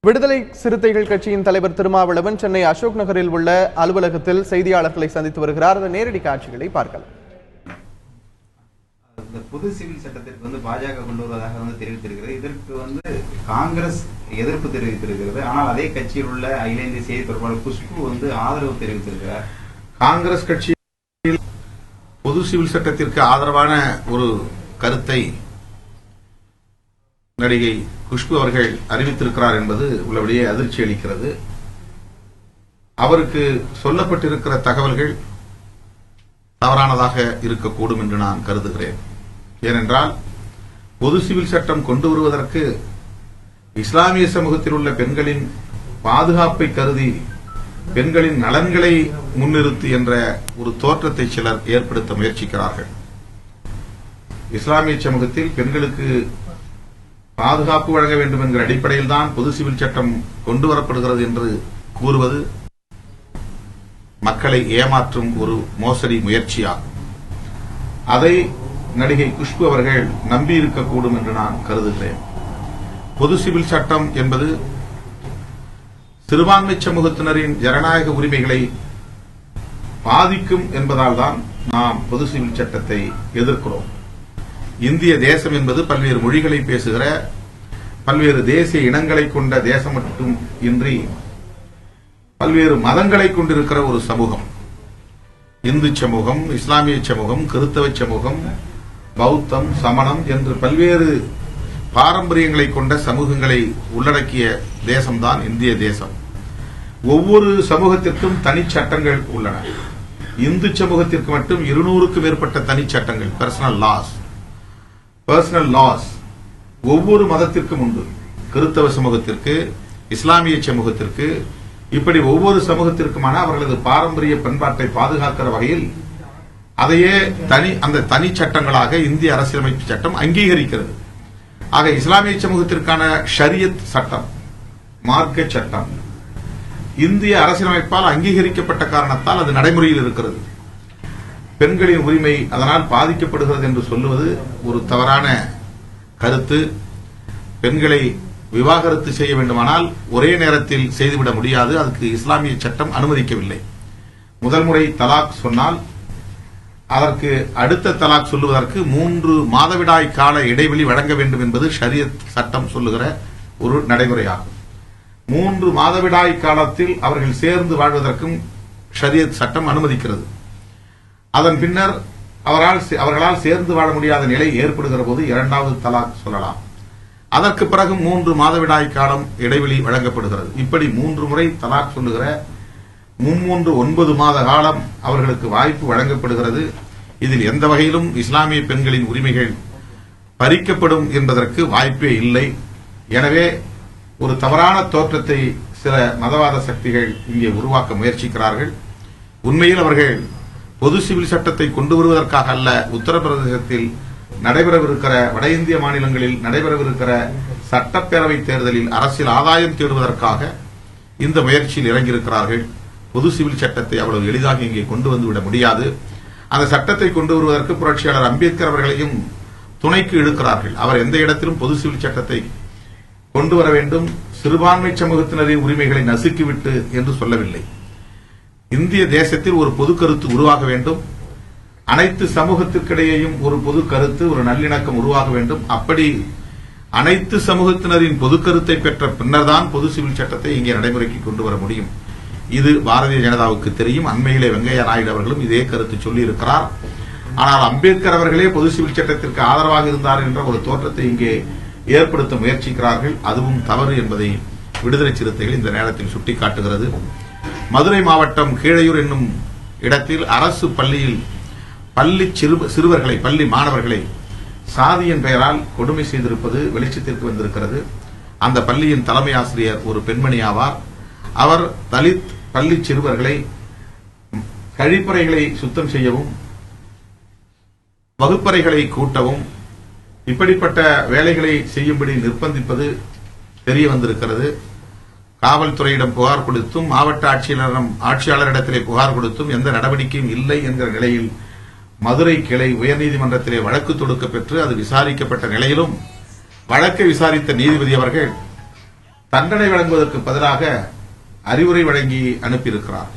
விடுதலை சிறுத்தைகள் கட்சியின் தலைவர் திருமாவளவன் சென்னை அசோக் நகரில் உள்ள அலுவலகத்தில் செய்தியாளர்களை சந்தித்து வருகிறார். அந்த நேரடி காட்சிகளை பார்க்கலாம். பொது சிவில் சட்டத்திற்கு பாஜக கொண்டு வருவதாக தெரிவித்திருக்கிறது. இதற்கு காங்கிரஸ் எதிர்ப்பு தெரிவித்திருக்கிறது. ஆனால் அதே கட்சியில் உள்ள அகில இந்திய செய்தி தொடர்பாளர் குஷ்பு ஆதரவு தெரிவித்திருக்கிறார். காங்கிரஸ் கட்சியில் பொது சிவில் சட்டத்திற்கு ஆதரவான ஒரு கருத்தை நடிகை குஷ்பு அவர்கள் அறிவித்திருக்கிறார் என்பது உள்ளபடியே அதிர்ச்சி அளிக்கிறது. அவருக்கு சொல்லப்பட்டிருக்கிற தகவல்கள் தவறானதாக இருக்கக்கூடும் என்று நான் கருதுகிறேன். ஏனென்றால் பொது சிவில் சட்டம் கொண்டு வருவதற்கு இஸ்லாமிய சமூகத்தில் உள்ள பெண்களின் பாதுகாப்பை கருதி பெண்களின் நலன்களை முன்னிறுத்தி என்ற ஒரு தோற்றத்தை சிலர் ஏற்படுத்த முயற்சிக்கிறார்கள். இஸ்லாமிய சமூகத்தில் பெண்களுக்கு பாதுகாப்பு வழங்க வேண்டும் என்கிற அடிப்படையில் தான் பொது சிவில் சட்டம் கொண்டு வரப்படுகிறது என்று கூறுவது மக்களை ஏமாற்றும் ஒரு மோசடி முயற்சியாகும். அதை நடிகை குஷ்பு அவர்கள் நம்பியிருக்கக்கூடும் என்று நான் கருதுகிறேன். பொது சிவில் சட்டம் என்பது சிறுபான்மை சமூகத்தினரின் ஜனநாயக உரிமைகளை பாதிக்கும் என்பதால் தான் நாம் பொது சிவில் சட்டத்தை எதிர்க்கிறோம். இந்திய தேசம் என்பது பல்வேறு மொழிகளை பேசுகிற பல்வேறு தேசிய இனங்களை கொண்ட தேசம் மட்டும் இன்றி பல்வேறு மதங்களை கொண்டிருக்கிற ஒரு சமூகம். இந்து சமூகம், இஸ்லாமிய சமூகம், கிறிஸ்தவ சமூகம், பௌத்தம், சமணம் என்று பல்வேறு பாரம்பரியங்களை கொண்ட சமூகங்களை உள்ளடக்கிய தேசம்தான் இந்திய தேசம். ஒவ்வொரு சமூகத்திற்கும் தனிச்சட்டங்கள் உள்ளன. இந்து சமூகத்திற்கு மட்டும் 200க்கும் மேற்பட்ட தனிச்சட்டங்கள், பர்சனல் லாஸ் ஒவ்வொரு மதத்திற்கும் உண்டு. கிறிஸ்தவ சமூகத்திற்கு, இஸ்லாமிய சமூகத்திற்கு, இப்படி ஒவ்வொரு சமூகத்திற்குமான அவர்களது பாரம்பரிய பண்பாட்டை பாதுகாக்கிற வகையில் அதையே அந்த தனி சட்டங்களாக இந்திய அரசியலமைப்பு சட்டம் அங்கீகரிக்கிறது. ஆக இஸ்லாமிய சமூகத்திற்கான ஷரியத் சட்டம், மார்க்க சட்டம் இந்திய அரசியலமைப்பால் அங்கீகரிக்கப்பட்ட காரணத்தால் அது நடைமுறையில் இருக்கிறது. பெண்களின் உரிமை அதனால் பாதிக்கப்படுகிறது என்று சொல்லுவது ஒரு தவறான கருத்து. பெண்களை விவாகரத்து செய்ய வேண்டுமானால் ஒரே நேரத்தில் செய்துவிட முடியாது. அதுக்கு இஸ்லாமிய சட்டம் அனுமதிக்கவில்லை. முதல் முறை தலாக் சொன்னால் அதற்கு அடுத்த தலாக் சொல்லுவதற்கு 3 மாதவிடாய் கால இடைவெளி வழங்க வேண்டும் என்பது ஷரியத் சட்டம் சொல்லுகிற ஒரு நடைமுறையாகும். 3 மாதவிடாய் காலத்தில் அவர்கள் சேர்ந்து வாழ்வதற்கும் ஷரியத் சட்டம் அனுமதிக்கிறது. அதன் பின்னர் அவர்களால் சேர்ந்து வாழ முடியாத நிலை ஏற்படுகிற போது 2வது தலாக் சொல்லலாம். அதற்கு பிறகு 3 மாதவிடாய் காலம் இடைவெளி வழங்கப்படுகிறது. இப்படி 3 முறை தலாக் சொல்லுகிற 9 மாத காலம் அவர்களுக்கு வாய்ப்பு வழங்கப்படுகிறது. இதில் எந்த வகையிலும் இஸ்லாமிய பெண்களின் உரிமைகள் பறிக்கப்படும் என்பதற்கு வாய்ப்பே இல்லை. எனவே ஒரு தவறான தோற்றத்தை சில மதவாத சக்திகள் இங்கே உருவாக்க முயற்சிக்கிறார்கள். உண்மையில் அவர்கள் பொது சிவில் சட்டத்தை கொண்டு வருவதற்காக அல்ல, உத்தரப்பிரதேசத்தில் நடைபெறவிருக்கிற வட இந்திய மாநிலங்களில் நடைபெறவிருக்கிற சட்டப்பேரவை தேர்தலில் அரசியல் ஆதாயம் தேடுவதற்காக இந்த முயற்சியில் இறங்கியிருக்கிறார்கள். பொது சிவில் சட்டத்தை அவ்வளவு எளிதாக இங்கே கொண்டு வந்துவிட முடியாது. அந்த சட்டத்தை கொண்டு வருவதற்கு புரட்சியாளர் அம்பேத்கர் அவர்களையும் துணைக்கு இழுக்கிறார்கள். அவர் எந்த இடத்திலும் பொது சிவில் சட்டத்தை கொண்டு வர வேண்டும், சிறுபான்மை சமூகத்தினரின் உரிமைகளை நசுக்கிவிட்டு என்று சொல்லவில்லை. இந்திய தேசத்தில் ஒரு பொது கருத்து உருவாக வேண்டும். அனைத்து சமூகத்திற்கிடையேயும் ஒரு பொது கருத்து, ஒரு நல்லிணக்கம் உருவாக வேண்டும். அப்படி அனைத்து சமூகத்தினரின் பொது கருத்தை பெற்ற பின்னர்தான் பொது சிவில் சட்டத்தை இங்கே நடைமுறைக்கு கொண்டு வர முடியும். இது பாரதிய ஜனதாவுக்கு தெரியும். அண்மையிலே வெங்கையா நாயுடு அவர்களும் இதே கருத்து சொல்லியிருக்கிறார். ஆனால் அம்பேத்கர் அவர்களே பொது சிவில் சட்டத்திற்கு ஆதரவாக இருந்தார் என்ற ஒரு தோற்றத்தை இங்கே ஏற்படுத்த முயற்சிக்கிறார்கள். அதுவும் தவறு என்பதை விடுதலை சிறுத்தைகள் இந்த நேரத்தில் சுட்டிக்காட்டுகிறது. மதுரை மாவட்டம் கீழையூர் என்னும் இடத்தில் அரசு பள்ளியில் பள்ளி மாணவர்களை சாதியின் பெயரால் கொடுமை செய்திருப்பது வெளிச்சத்திற்கு வந்திருக்கிறது. அந்த பள்ளியின் தலைமை ஆசிரியர் ஒரு பெண்மணி ஆவார். அவர் தலித் பள்ளி சிறுவர்களை கழிப்பறைகளை சுத்தம் செய்யவும், வகுப்பறைகளை கூட்டவும், இப்படிப்பட்ட வேலைகளை செய்யும்படி நிர்பந்திப்பது தெரிய வந்திருக்கிறது. காவல்துறையிடம் புகார் கொடுத்தும் மாவட்ட ஆட்சியாளரிடத்திலே புகார் கொடுத்தும் எந்த நடவடிக்கையும் இல்லை என்கிற நிலையில் மதுரை கிளை உயர்நீதிமன்றத்திலே வழக்கு தொடுக்க பெற்று அது விசாரிக்கப்பட்ட நிலையிலும் வழக்கை விசாரித்த நீதிபதி அவர்கள் தண்டனை வழங்குவதற்கு பதிலாக அறிவுரை வழங்கி அனுப்பியிருக்கிறார்.